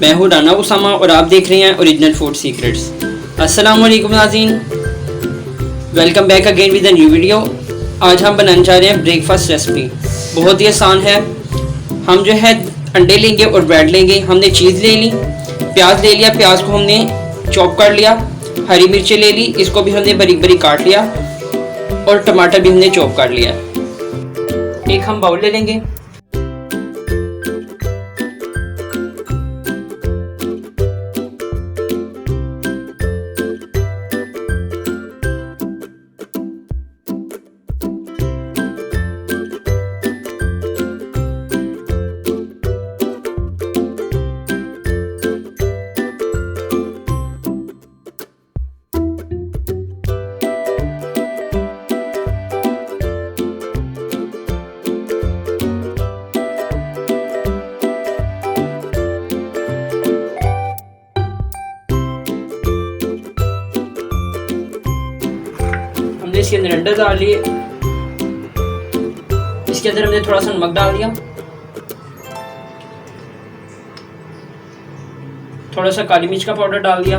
मैं हूँ राना उसामा और आप देख रहे हैं ओरिजिनल फूड सीक्रेट्स। अस्सलाम वालेकुम नाज़रीन, welcome back again with a new video. आज हम बनाने जा रहे हैं ब्रेकफास्ट रेसिपी। बहुत ही आसान है। हम जो है अंडे लेंगे और ब्रेड लेंगे। हमने चीज़ ले ली, प्याज ले लिया, प्याज को हमने चॉप कर लिया, हरी मिर्चें ले ली, इसको भी हमने बारीक बारीक काट लिया और टमाटर भी हमने चॉप कर लिया। एक हम बाउल ले लेंगे। इसके अंदर अंडे डाल लिए, इसके अंदर हमने थोड़ा सा नमक डाल दिया, थोड़ा सा काली मिर्च का पाउडर डाल दिया।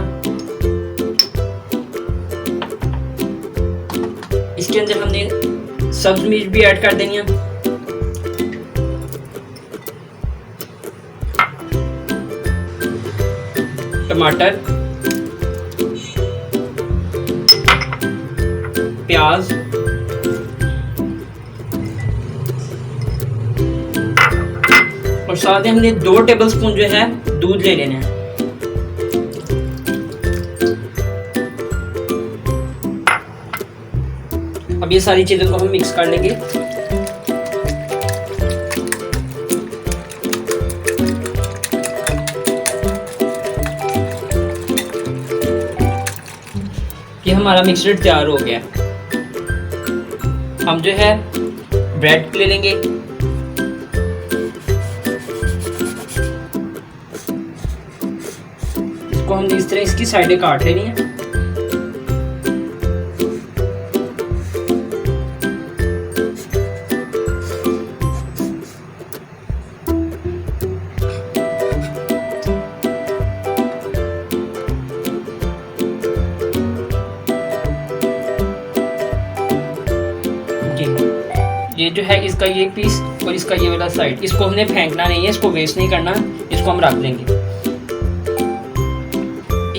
इसके अंदर हमने सब्ज मिर्च भी ऐड कर देनी है। टमाटर, प्याज, और साथ ही हमने 2 टेबलस्पून जो है दूध ले लेने हैं। अब ये सारी चीजों को हम मिक्स कर लेंगे। ये हमारा मिक्सचर तैयार हो गया। हम जो है ब्रेड ले लेंगे, इसको हमने इस तरह इसकी साइडें काट लेनी है। ये जो है इसका ये पीस और इसका ये वाला साइड, इसको हमने फेंकना नहीं है, इसको वेस्ट नहीं करना, इसको हम रख लेंगे।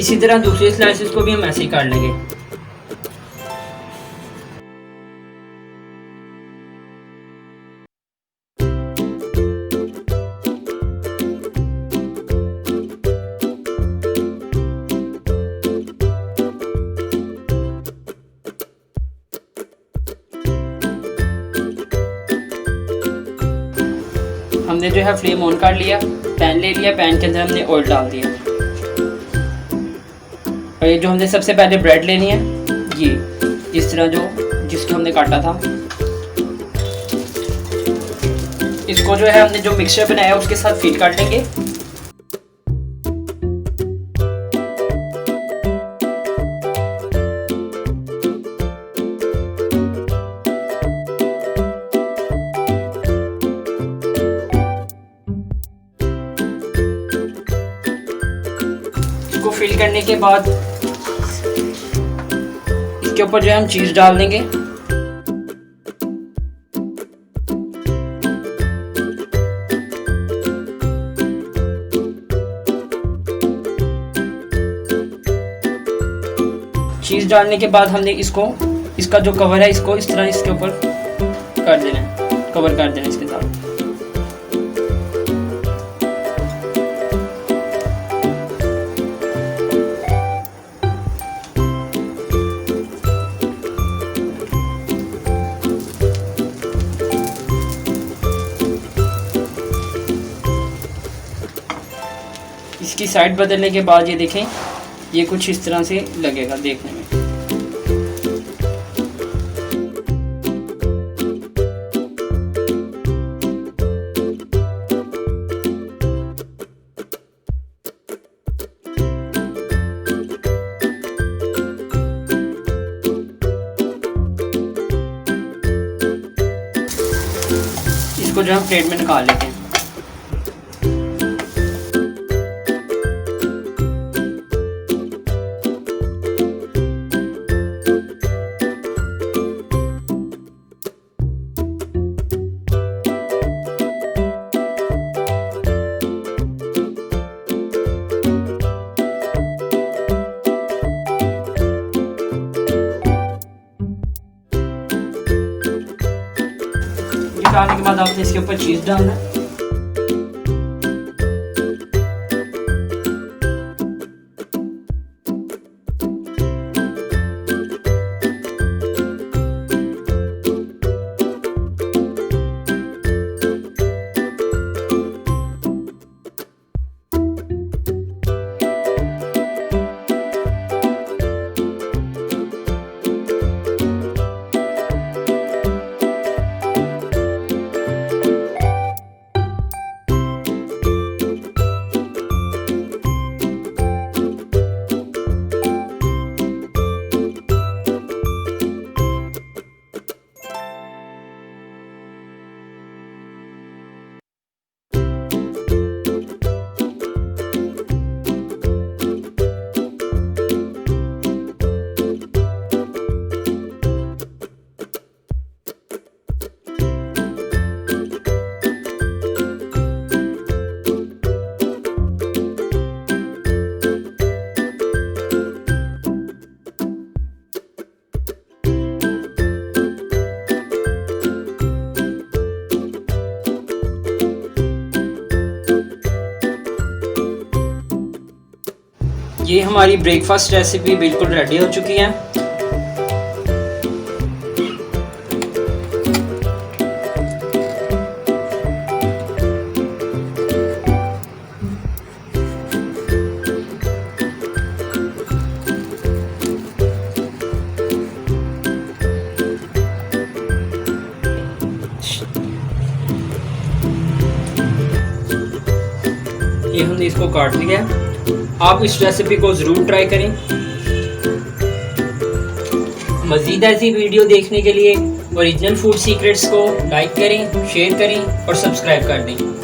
इसी तरह दूसरे स्लाइसेस को भी हम ऐसे ही काट लेंगे। हमने जो है फ्लेम ऑन कर लिया, पैन ले लिया, पैन के अंदर हमने ऑयल डाल दिया और ये जो हमने सबसे पहले ब्रेड लेनी है, ये इस तरह जिसको हमने काटा था, इसको जो है हमने जो मिक्सचर बनाया उसके साथ फील कर लेंगे। इसको फिल करने के बाद इसके ऊपर जो है हम चीज डाल देंगे। चीज डालने के बाद हमने इसका जो कवर है इसको इस तरह इसके ऊपर कर देना है, कवर कर देना इसके साथ। इसकी साइड बदलने के बाद ये देखें, ये कुछ इस तरह से लगेगा देखने में। इसको जो हम प्लेट में निकाल लेते हैं। डालने के बाद आपने इसके ऊपर चीज़ डालना है। ये हमारी ब्रेकफास्ट रेसिपी बिल्कुल रेडी हो चुकी है। ये हमने इसको काट लिया है। आप इस रेसिपी को ज़रूर ट्राई करें। मज़ीद ऐसी वीडियो देखने के लिए ओरिजिनल फूड सीक्रेट्स को लाइक करें, शेयर करें और सब्सक्राइब कर दें।